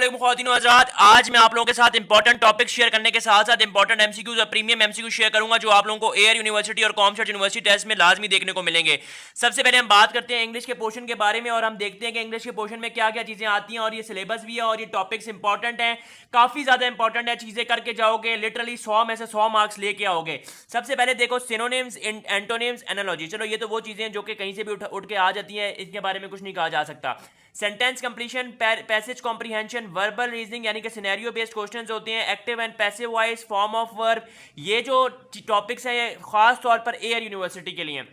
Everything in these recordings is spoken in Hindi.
अस्सलाम ख्वातीन व हज़रात, आज मैं आप लोगों के साथ इंपॉर्टेंट टॉपिक शेयर करने के साथ साथ इंपॉर्टेंट एमसीक्यूज और प्रीमियम एमसीक्यू शेयर करूंगा जो आप लोगों को एयर यूनिवर्सिटी और कॉमशर्ट यूनिवर्सिटी टेस्ट में लाजमी देखने को मिलेंगे। सबसे पहले हम बात करते हैं इंग्लिश के पोर्शन के बारे में और हम देखते हैं कि इंग्लिश के पोर्शन में क्या क्या चीज़ें आती हैं और ये सिलेबस भी है और ये टॉपिक्स इंपॉर्टेंट हैं, काफ़ी ज़्यादा इंपॉर्टेंट है। चीज़ें करके जाओगे लिटरली 100 में से 100 मार्क्स लेके आओगे। सबसे पहले देखो सिनोनिम्स, एंटोनिम्स, एनालॉजी। चलो ये तो वो चीज़ें हैं जो कि कहीं से भी उठ के आ जाती हैं, इनके बारे में कुछ नहीं कहा जा सकता। Sentence completion, passage comprehension, verbal reasoning यानी कि सिनेरियो बेस्ड क्वेश्चंस होते हैं, active and passive voice, form of verb. ये जो टॉपिक्स हैं ये खास तौर पर एयर यूनिवर्सिटी के लिए।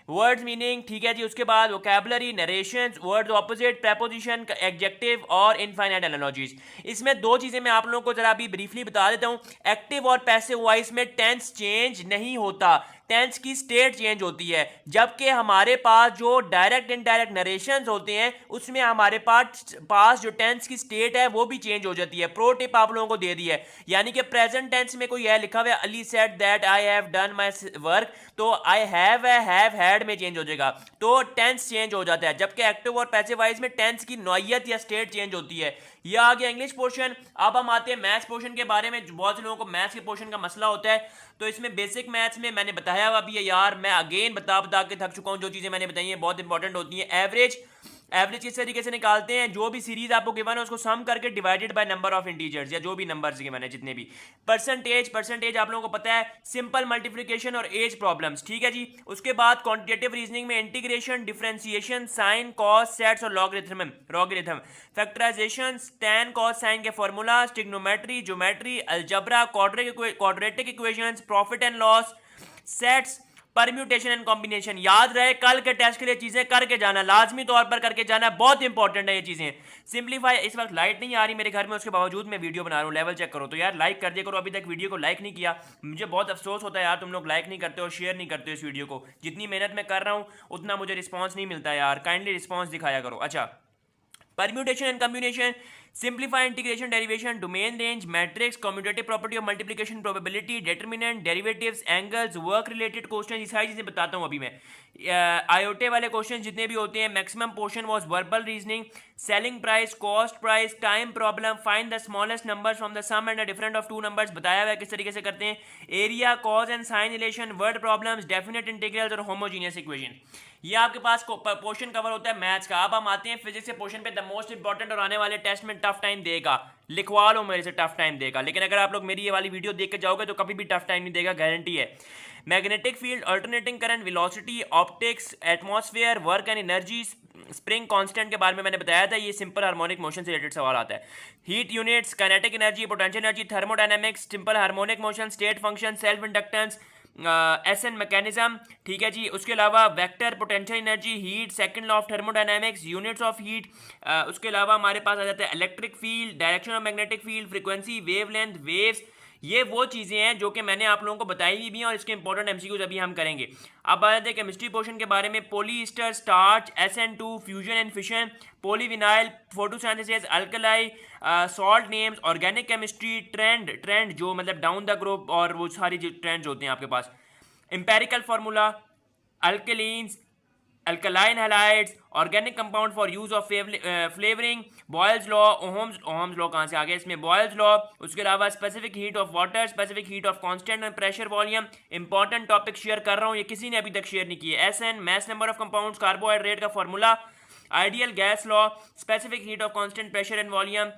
वर्ड्स मीनिंग, ठीक है जी। उसके बाद vocabulary, narrations, words opposite, preposition, adjective और इनफाइनाइट एनालॉजीज। इसमें दो चीजें मैं आप लोगों को जरा अभी ब्रीफली बता देता हूं। एक्टिव और पैसिव वॉइस में टेंस चेंज नहीं होता, टेंस की स्टेट चेंज होती है, जबकि हमारे पास जो डायरेक्ट इनडायरेक्ट नरेशंस होते हैं उसमें हमारे पास जो टेंस की स्टेट है वो भी चेंज हो जाती है। प्रो टिप आप लोगों को दे दी है, यानी कि प्रेजेंट टेंस में कोई है लिखा हुआ है Ali said that I have done my work, तो आई हैव हैड में चेंज हो जाएगा, तो टेंस चेंज हो जाता है। जबकि एक्टिव और पैसिव वॉइस में टेंस की नौइयत या स्टेट चेंज होती है। यह आ गया इंग्लिश पोर्शन। अब हम आते हैं मैथ्स पोर्शन के बारे में। बहुत से लोगों को मैथ्स के पोर्शन का मसला होता है, तो इसमें बेसिक मैथ्स में मैंने बताया हुआ भी है यार, मैं अगेन बता के थक चुका हूं। जो चीजें मैंने बताई हैं बहुत इंपॉर्टेंट होती हैं। एवरेज किस तरीके से निकालते हैं, जो भी सीरीज आपको गिवन है उसको सम करके divided by number of integers या जो भी नंबर्स गिवन है जितने भी। परसेंटेज आप लोगों को पता है, सिंपल मल्टीप्लिकेशन और एज प्रॉब्लम्स, ठीक है जी। उसके बाद क्वांटिटेटिव रीजनिंग में integration, differentiation, sine, cos, sets और logarithm, factorisation, tan cos sine के formula, trigonometry, geometry, algebra, quadratic equations, profit and loss, sets, permutation and combination. याद रहे कल के टेस्ट के लिए चीजें करके जाना, लाजमी तौर पर करके जाना, बहुत इंपॉर्टेंट है ये चीजें। सिंपलीफाई, इस वक्त लाइट नहीं आ रही मेरे घर में, उसके बावजूद मैं वीडियो बना रहा हूँ, लेवल चेक करो तो यार लाइक कर दिया करो। अभी तक वीडियो को लाइक नहीं किया, मुझे बहुत अफसोस होता है यार, तुम लोग लाइक नहीं करते हो, शेयर नहीं करते हो इस वीडियो को। जितनी मेहनत मैं कर रहा हूँ उतना मुझे रिस्पॉन्स नहीं मिलता यार, काइंडली रिस्पॉन्स दिखाया करो। अच्छा, permutation and combination, simplify, integration, derivation, domain range, matrix, commutative property of multiplication, probability, determinant, derivatives, angles, work related question, ये सारी चीजें बताता हूं अभी मैं। आयोटे वाले क्वेश्चन जितने भी होते हैं, maximum portion was verbal reasoning, selling price, cost price, time problem, find the smallest numbers from the sum and the different of two numbers, बताया हुआ है किस तरीके से करते हैं। Area, cos and sine relation, word problems, definite integrals और होमोजीनियस इक्वेशन। ये आपके पास पोर्शन कवर होता है मैथ्स का। अब हम आते हैं फिजिक्स के पोर्शन पे, द मोस्ट इंपॉर्टेंट और आने वाले टेस्ट में टफ टाइम देगा, लिखवा लो मेरे से टफ टाइम देगा, लेकिन अगर आप लोग मेरी ये वाली वीडियो देख के जाओगे तो कभी भी टफ टाइम नहीं देगा, गारंटी है। Magnetic field, alternating current, velocity, optics, atmosphere, work and energy, spring constant के बारे में मैंने बताया था, ये सिंपल हार्मोनिक मोशन से रिलेटेड सवाल आता है। Heat units, kinetic energy, potential energy, thermodynamics, simple harmonic motion, state function, self inductance, SN mechanism, ठीक है जी। उसके अलावा vector, potential energy, heat, second law of thermodynamics, units of heat. उसके अलावा हमारे पास आ जाता है electric field, direction of magnetic field, frequency, wavelength, waves. ये वो चीज़ें हैं जो कि मैंने आप लोगों को बताई भी हैं और इसके इंपॉर्टेंट एमसीक्यूज अभी हम करेंगे। अब आ जाते हैं केमिस्ट्री पोर्शन के बारे में। Polyester, starch, SN2, fusion and fission, polyvinyl, photosynthesis, alkali, salt names, organic chemistry, trend जो मतलब डाउन द ग्रुप और वो सारी जो ट्रेंड्स होते हैं आपके पास। Empirical formula, alkalines, alkaline halides, organic compound for use of flavouring, Boyle's law, Ohm's law कहाँ से आ गया इसमें, बॉयल्स लॉ। उसके अलावा specific heat of water, specific heat of constant and pressure volume. Important topic share कर रहा हूँ, ये किसी ने अभी तक शेयर नहीं किए। SN, mass number of compounds, carbohydrate का formula, ideal gas law, specific heat of constant pressure and volume,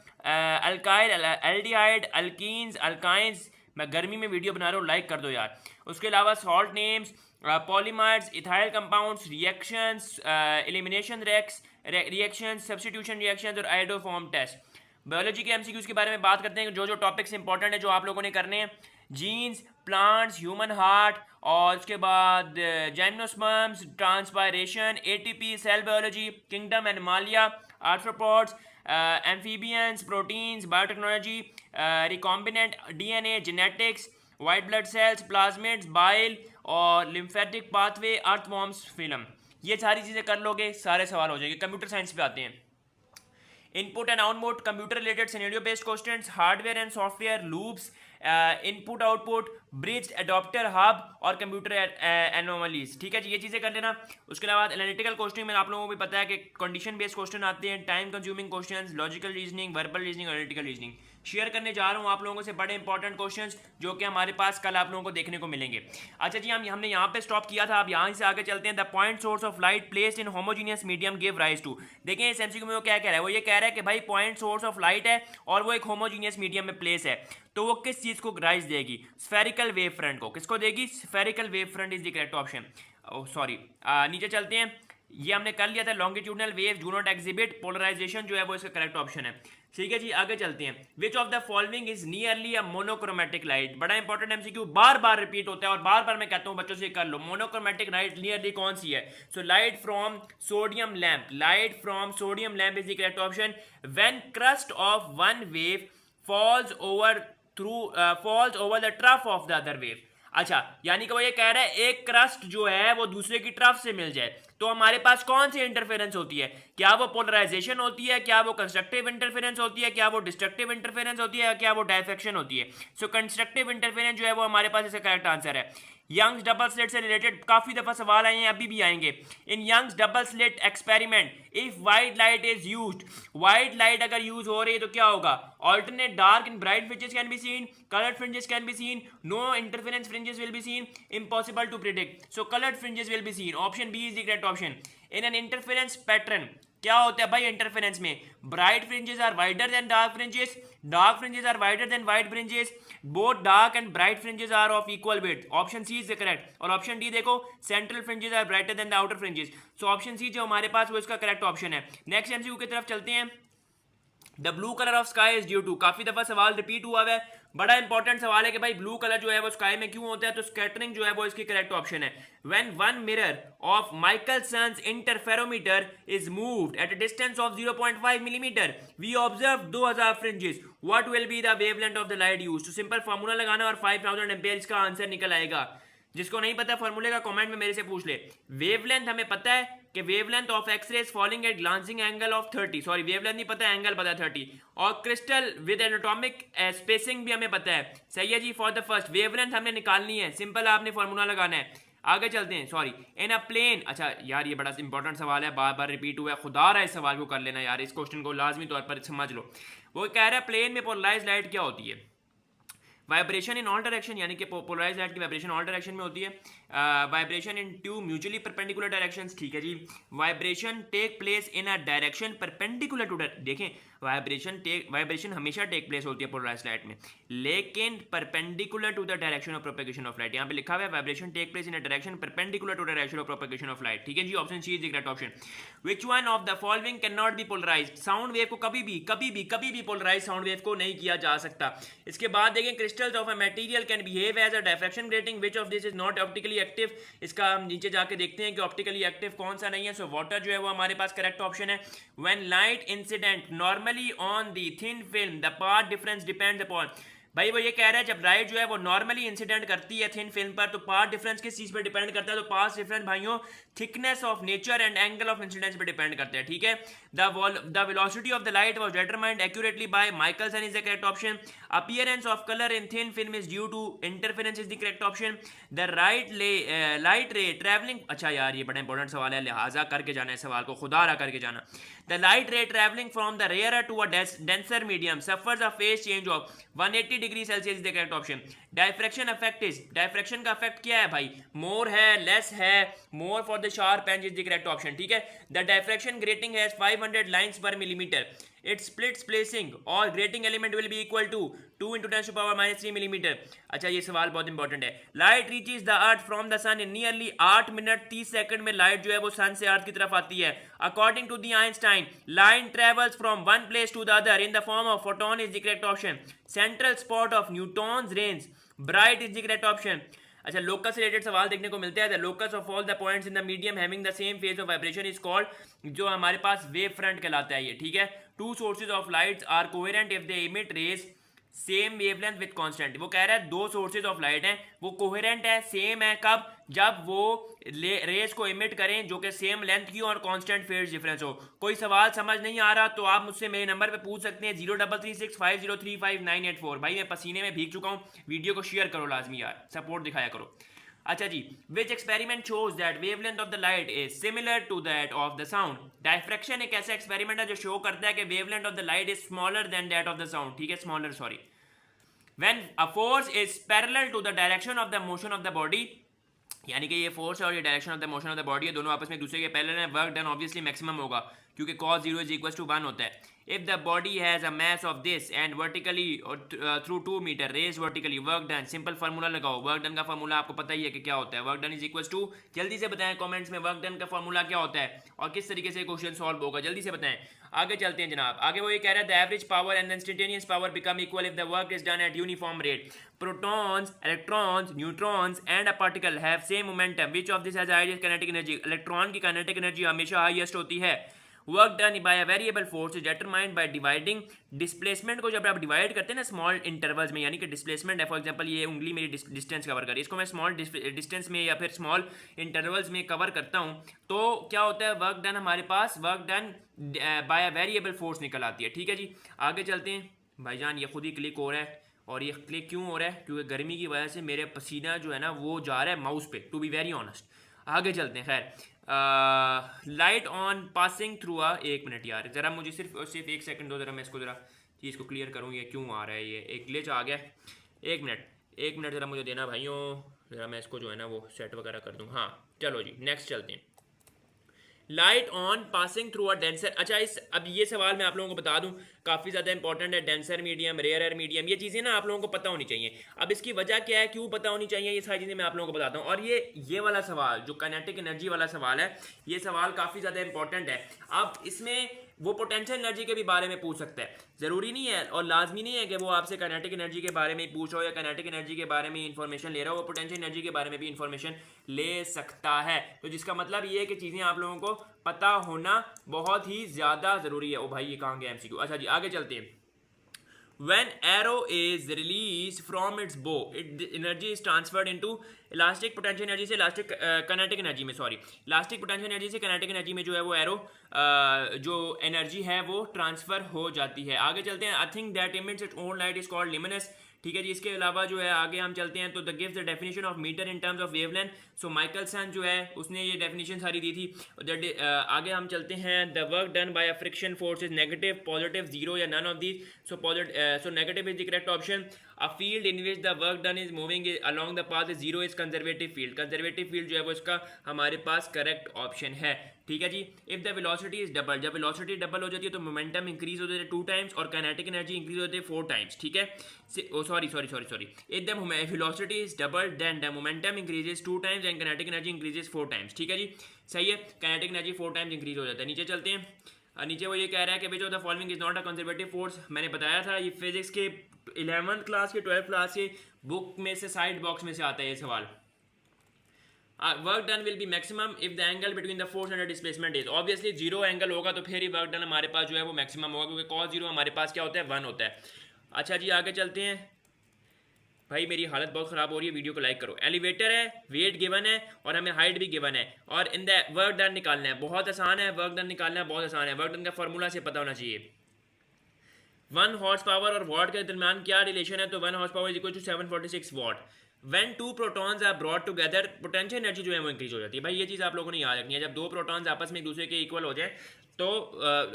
alkyl, aldehyde, alkenes, alkynes. मैं गर्मी में वीडियो बना रहा हूँ, लाइक कर दो यार। उसके अलावा salt names, polymers, ethyl compounds, reactions, elimination reactions, substitution reactions और आयोडोफॉर्म टेस्ट। बायोलॉजी के एमसीक्यूज के बारे में बात करते हैं, जो टॉपिक्स इंपॉर्टेंट है जो आप लोगों ने करने हैं। जीन्स, प्लांट्स, ह्यूमन हार्ट, और उसके बाद gymnosperms, transpiration, ATP, cell biology, kingdom Animalia, arthropods, amphibians, proteins, biotechnology, recombinant DNA, genetics, white blood cells, plasmids, bile और लिम्फेटिक पाथवे, अर्थवॉर्म्स, फिल्म। ये सारी चीज़ें कर लोगे, सारे सवाल हो जाएंगे। कंप्यूटर साइंस पे आते हैं। Input and output, computer related scenario based questions, hardware and software, loops, input output, bridge adapter, hub और कंप्यूटर एनोमलीज। ठीक है जी, ये चीज़ें कर लेना। उसके अलावा एनालिटिकल क्वेश्चनिंग में आप लोगों को भी पता है कि कंडीशन बेस्ड क्वेश्चन आते हैं, time consuming questions, logical reasoning, verbal reasoning और एनालिटिकल रीजनिंग। शेयर करने जा रहा हूँ आप लोगों से बड़े इंपॉर्टेंट क्वेश्चंस जो कि हमारे पास कल आप लोगों को देखने को मिलेंगे। अच्छा जी, हमने यहाँ पे स्टॉप किया था, अब यहाँ से आगे चलते हैं। The point source of light placed in homogeneous medium give rise to. देखें इस एमसीक्यू में वो क्या कह रहा है, वो ये कह रहा है कि भाई पॉइंट सोर्स ऑफ लाइट है और वो एक होमोजीनियस मीडियम में प्लेस है, तो वो किस चीज को राइज देगी? स्फेरिकल वेव फ्रंट को। किसको देगी? Spherical wave front is the correct option. Sorry, नीचे चलते हैं। ये हमने कर लिया था, longitudinal wave do not exhibit polarisation जो है वो इसका करेक्ट ऑप्शन है। ठीक है जी, आगे चलते हैं। Which of the following is nearly a monochromatic light. बड़ा इंपॉर्टेंट एमसीक्यू, बार बार रिपीट होता है और बार बार मैं कहता हूं बच्चों से कर लो। मोनोक्रोमेटिक लाइट नियरली कौन सी है? So light from sodium lamp, light from sodium lamp is the correct option. When crest of one wave falls over the trough of the other wave. अच्छा, यानी कि वो ये कह रहा है एक क्रस्ट जो है वो दूसरे की ट्रफ से मिल जाए तो हमारे पास कौन सी इंटरफेरेंस होती है? क्या वो पोलराइजेशन होती है, क्या वो कंस्ट्रक्टिव इंटरफेरेंस होती है, क्या वो डिस्ट्रक्टिव इंटरफेरेंस होती है, या क्या वो डायफेक्शन होती है? सो कंस्ट्रक्टिव इंटरफेरेंस जो है वो हमारे पास इसका करेक्ट आंसर है। यंग्स डबल स्लिट से रिलेटेड काफी दफा सवाल आए हैं, अभी भी आएंगे। In Young's double slit experiment if white light is used, white light अगर यूज हो रही है तो क्या होगा? Alternate dark and bright fringes can be seen, coloured fringes can be seen, no interference fringes will be seen, impossible to predict. So coloured fringes will be seen. Option B is the correct option. In an interference pattern क्या होता है भाई इंटरफेरेंस में? Bright fringes are wider than dark fringes, dark fringes are wider than white fringes, both dark and bright fringes are of equal width. Option C is the correct. और ऑप्शन डी देखो, central fringes are brighter than the outer fringes. So option C जो हमारे पास वो इसका करेक्ट ऑप्शन है। नेक्स्ट एमसीक्यू की तरफ चलते हैं। The blue colour of sky is due to, काफी दफा सवाल रिपीट हुआ है, बड़ा इंपॉर्टेंट सवाल है कि भाई ब्लू कलर जो है वो स्काई में क्यों होता है? तो स्कैटरिंग जो है वो इसकी करेक्ट ऑप्शन है। When one mirror of Michelson's interferometer is moved at a distance of 0.5 millimetre we observe 2000 fringes, what will be the wavelength of the light used? तो सिंपल फार्मूला लगाना और 5000 एम्पीयर इसका आंसर निकल आएगा। जिसको नहीं पता फार्मूले का कमेंट में मेरे से पूछ ले। वेवलेंथ हमें पता है कि wavelength of X-rays falling at glancing angle of 30, sorry wavelength नहीं पता, एंगल पता है 30, और क्रिस्टल विद एनाटॉमिक स्पेसिंग भी हमें पता है। सही है जी। फॉर द फर्स्ट वेवलेंथ हमने निकालनी है, सिंपल आपने फार्मूला लगाना है। आगे चलते हैं। सॉरी, इन अ प्लेन, अच्छा यार ये बड़ा इंपॉर्टेंट सवाल है, बार बार रिपीट हुआ है, खुदा रहा है इस सवाल को कर लेना यार, इस क्वेश्चन को लाजमी तौर पर समझ लो। वो कह रहा है प्लेन में पोलराइज्ड लाइट क्या होती है? वाइब्रेशन इन ऑल डायरेक्शन, यानी कि पोलराइज्ड लाइट की वाइब्रेशन ऑल डायरेक्शन में होती है। Vibration in two mutually perpendicular directions, ठीक है जी। Vibration take place in a direction perpendicular to, देखें वाइब्रेशन हमेशा टेक प्लेस होती है पोलराइज्ड लाइट में, लेकिन perpendicular to the direction of propagation of light. यहाँ पे लिखा हुआ है vibration take place in a direction perpendicular to direction of propagation of light. ठीक है जी, option C is the correct option. Which one of the following can not be polarised? Sound wave को कभी भी पोलराइज साउंड वेव को नहीं किया जा सकता। इसके बाद देखें, crystals of a material can behave as a diffraction grating, which of this is not optically active? इसका हम नीचे जाके देखते हैं कि ऑप्टिकली एक्टिव कौन सा नहीं है। सो वाटर जो है वो हमारे पास करेक्ट ऑप्शन है। When light incident normally on the thin film the path difference depends upon, भाई वो ये कह रहा है जब लाइट जो है वो नॉर्मली इंसिडेंट करती है थिन फिल्म पर तो पाथ डिफरेंस किस चीज पर डिपेंड करता है? तो पाथ डिफरेंस भाइयों thickness of nature and angle of incidence पर डिपेंड करते हैं। ठीक है। The velocity of the light was determined accurately by Michelson is the correct option. Appearance of colour in thin film is due to interference is the correct option. The light ray travelling, अच्छा यार ये बड़ा इंपॉर्टेंट सवाल है, लिहाजा करके जाना है सवाल को, खुदा रहा करके जाना। The light ray travelling from the rarer to a denser medium suffers a phase change of 180 degree Celsius is the correct option. Diffraction effect is, diffraction का इफेक्ट क्या है भाई? मोर है, लेस है, more for the sharp end is the correct option. ठीक है। The diffraction grating has 500 lines per millimetre, its splits placing और grating element will be equal to 2 into 10 to power minus 3 millimeter। अच्छा ये सवाल बहुत इंपॉर्टेंट है। Light reaches the earth from the sun in nearly 8 minute 30 second में लाइट जो है वो सन से अर्थ की तरफ आती है। According to the Einstein light travels from one place to the other in the form of photon is the correct option. Central spot of Newton's rings bright is the correct option. अच्छा लोकस से रिलेटेड सवाल देखने को मिलते हैं। The locus of all the points in the medium having the same phase of vibration is called, जो हमारे पास वेव फ्रंट कहलाता है ये। ठीक है। Two sources of lights are coherent if they emit rays same wavelength with constant. वो कह रहा है दो सोर्सेज ऑफ लाइट हैं, वो कोहेरेंट है, सेम है, कब? जब वो रेज को इमिट करें जो कि सेम लेंथ की हो और कांस्टेंट फेज डिफरेंस हो। कोई सवाल समझ नहीं आ रहा तो आप मुझसे मेरे नंबर पे पूछ सकते हैं 0336503598 भाई मैं पसीने में भीग चुका हूँ। वीडियो को शेयर करो लाजमी यार, सपोर्ट दिखाया करो। अच्छा जी, which experiment shows that wavelength of the light is similar to that of the sound. Diffraction एक ऐसा एक्सपेरिमेंट है जो शो करता है कि wavelength of the light is smaller than that of the sound. ठीक है, smaller, sorry. When a force is parallel to the direction of the motion of the body, यानी कि ये फोर्स और ये direction of the motion of the body है, दोनों आपस में एक दूसरे के पैरेलल हैं, वर्क डन ऑब्वियसली मैक्सिमम होगा क्योंकि cos 0 इज इक्वल टू 1 होता है। If the body has a mass of this and vertically through 2 metre raise vertically, work done, simple formula लगाओ। वर्क डन का फार्मूला आपको पता ही है कि क्या होता है। Work done is equal to, जल्दी से बताएं कमेंट्स में वर्क डन का फार्मूला क्या होता है और किस तरीके से क्वेश्चन सॉल्व होगा, जल्दी से बताएं। आगे चलते हैं जनाब, आगे वो ये कह रहा है the average power and the instantaneous power become equal if the work is done at uniform rate. Protons, electrons, neutrons and a particle have same momentum, which of this has highest kinetic energy. Electron की काइनेटिक एनर्जी हमेशा हाईएस्ट होती है। Work done by a variable force is determined by dividing. Displacement को जब आप डिवाइड करते हैं ना स्मॉल इंटरवल्स में, यानी कि डिस्प्लेसमेंट है, फॉर एग्जांपल ये उंगली मेरी डिस्टेंस कवर कर रही है, इसको मैं स्मॉल डिस्टेंस में या फिर स्मॉल इंटरवल्स में कवर करता हूँ, तो क्या होता है, वर्क डन हमारे पास work done by a variable force निकल आती है। ठीक है जी, आगे चलते हैं। भाईजान ये खुद ही क्लिक हो रहा है, और ये क्लिक क्यों हो रहा है? क्योंकि गर्मी की वजह से मेरे पसीना जो है ना वो जा रहा है माउस पे, टू बी वेरी ऑनेस्ट। आगे चलते हैं। खैर, लाइट ऑन पासिंग थ्रू एक मिनट यार, ज़रा मुझे सिर्फ एक सेकंड दो, ज़रा मैं इसको ज़रा चीज़ को क्लियर करूँ, ये क्यों आ रहा है, ये एक ग्लिच आ गया। एक मिनट ज़रा मुझे देना भाइयों, ज़रा मैं इसको जो है ना वो सेट वगैरह कर दूँ। हाँ चलो जी, नेक्स्ट चलते हैं। Light on passing through a denser. अच्छा, अब ये सवाल मैं आप लोगों को बता दूं, काफ़ी ज़्यादा इंपॉर्टेंट है। डेंसर मीडियम, रेयर मीडियम, ये चीज़ें ना आप लोगों को पता होनी चाहिए। अब इसकी वजह क्या है, क्यों पता होनी चाहिए, ये सारी चीज़ें मैं आप लोगों को बताता हूँ। और ये वाला सवाल जो काइनेटिक एनर्जी वाला सवाल है, ये सवाल काफ़ी ज़्यादा इंपॉर्टेंट है। अब इसमें वो पोटेंशियल एनर्जी के भी बारे में पूछ सकता है, ज़रूरी नहीं है और लाजमी नहीं है कि वो आपसे काइनेटिक एनर्जी के बारे में ही पूछ रहा हो या काइनेटिक एनर्जी के बारे में इंफॉर्मेशन ले रहा हो, वो पोटेंशियल एनर्जी के बारे में भी इंफॉर्मेशन ले सकता है। तो जिसका मतलब ये है कि चीज़ें आप लोगों को पता होना बहुत ही ज़्यादा ज़रूरी है। ओ भाई ये कहाँ गया MCQ। अच्छा जी, आगे चलते हैं। When arrow is released from its bow, the energy is transferred into elastic potential energy से elastic kinetic energy में, सॉरी, elastic potential energy से kinetic energy में जो है वो एरो जो एनर्जी है वो ट्रांसफर हो जाती है। आगे चलते हैं। I think that emits its own light is called luminous। ठीक है जी, इसके अलावा जो है आगे हम चलते हैं तो the gives the definition of metre in terms of wavelength. So Michelson जो है उसने ये डेफिनेशन सारी दी थी। आगे हम चलते हैं। The work done by a friction force is negative, positive, zero या none of these. So negative is the correct option. A field in which the work done is moving along the path is zero is conservative field. Conservative field जो है वो इसका हमारे पास करेक्ट ऑप्शन है। ठीक है जी। If the velocity is double, जब वेलोसिटी डबल हो जाती है तो मोमेंटम इंक्रीज हो जाता है 2 टाइम्स और काइनेटिक एनर्जी इंक्रीज हो जाती है 4 टाइम्स। ठीक है, sorry, if the velocity is double then the momentum increases 2 times and kinetic energy increases 4 times. ठीक है जी, सही है, काइनेटिक एनर्जी 4 टाइम्स इंक्रीज हो जाता है। नीचे चलते हैं। नीचे वो ये कह रहा है कि which of the following is not a conservative force. मैंने बताया था ये फिजिक्स के 11th क्लास के 12th क्लास के बुक में से साइड बॉक्स में से आता है ये सवाल। Work done will be maximum if the angle between the force and displacement is, obviously zero angle होगा तो फिर ही वर्क डन हमारे पास जो है वो मैक्सिमम होगा, क्योंकि cos 0 हमारे पास क्या होता है, 1 होता है। अच्छा जी, आगे चलते हैं। भाई मेरी हालत बहुत ख़राब हो रही है, वीडियो को लाइक करो। एलिवेटर है, वेट गिवन है और हमें हाइट भी गिवन है, और इन द वर्क डन निकालना है। बहुत आसान है, वर्क डन निकालना बहुत आसान है। वर्क डन का फॉर्मूला से पता होना चाहिए। 1 हॉर्स पावर और वॉट के दरमियान क्या रिलेशन है, तो 1 horsepower is equal to 746 watt. When 2 protons are brought together, potential energy जो है वो इंक्रीज हो जाती है। भाई ये चीज़ आप लोगों ने याद रखनी है। जब 2 प्रोटॉन्स आपस में एक दूसरे के इक्वल हो जाए तो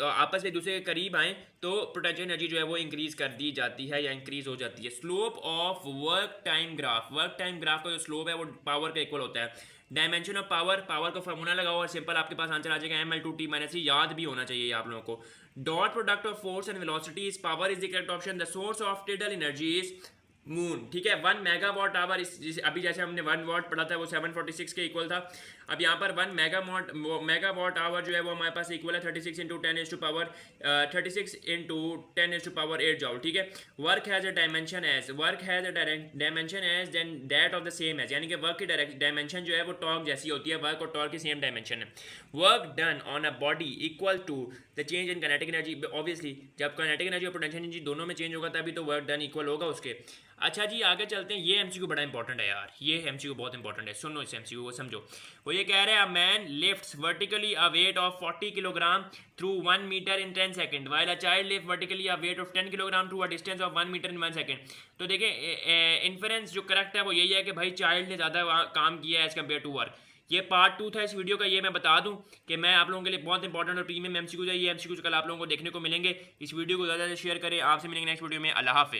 आपस में एक दूसरे के करीब आए तो पोटेंशियल एनर्जी जो है वो इंक्रीज कर दी जाती है या इंक्रीज हो जाती है। Slope of work time graph, work time graph का जो स्लोप है वो पावर के इक्वल होता है। डायमेंशन ऑफ पावर, पावर का फॉर्मूला लगाओ और सिंपल आपके पास आंसर आ जाएगा ml/t - e, याद भी होना चाहिए आप लोगों को। Dot product of force and velocity is power is the correct option. The source of total energy is moon. ठीक है, 1 मेगावाट आवर, अभी जैसे हमने 1 वाट पढ़ा था वो 746 के इक्वल था। अब यहाँ पर 1 मेगावाट आवर जो है वो हमारे पास इक्वल है 36 इंटू 10⁻8 जॉल, ठीक है। Work has a dimension as then that of the same as, यानी कि वर्क की डायमेंशन जो है वो टॉर्क जैसी होती है, वर्क और टॉर्क की सेम डायमेंशन है। Work done on a body equal to the change in kinetic energy, obviously जब काइनेटिक एनर्जी और पोटेंशियल एनर्जी दोनों में चेंज होगा तभी तो वर्क डन इक्वल होगा उसके। अच्छा जी आगे चलते हैं, ये एमसीक्यू बड़ा इंपॉर्टेंट है यार, ये एमसीक्यू बहुत इंपॉर्टेंट है, सुनो इस एमसीक्यू को समझो। वो ये कह रहे हैं, a man lifts vertically a weight of 40 kilogram through 1 metre in 10 second while a child lift vertically a weight of 10 kilogram through a distance of 1 metre in 1 second. तो देखें इन्फरेंस जो करेक्ट है वो यही है कि भाई चाइल्ड ने ज़्यादा काम किया है एज कम्पेयर टू वर्क। ये पार्ट 2 था इस वीडियो का, ये मैं बता दूं कि मैं आप लोगों के लिए बहुत इंपॉर्टेंट और प्रीमियम एमसीक्यूज है, ये एमसीक्यूज कल आप लोगों को देखने को मिलेंगे। इस वीडियो को ज़्यादा से शेयर करें। आपसे मिलेंगे नेक्स्ट वीडियो में। अल्लाह हाफिज़।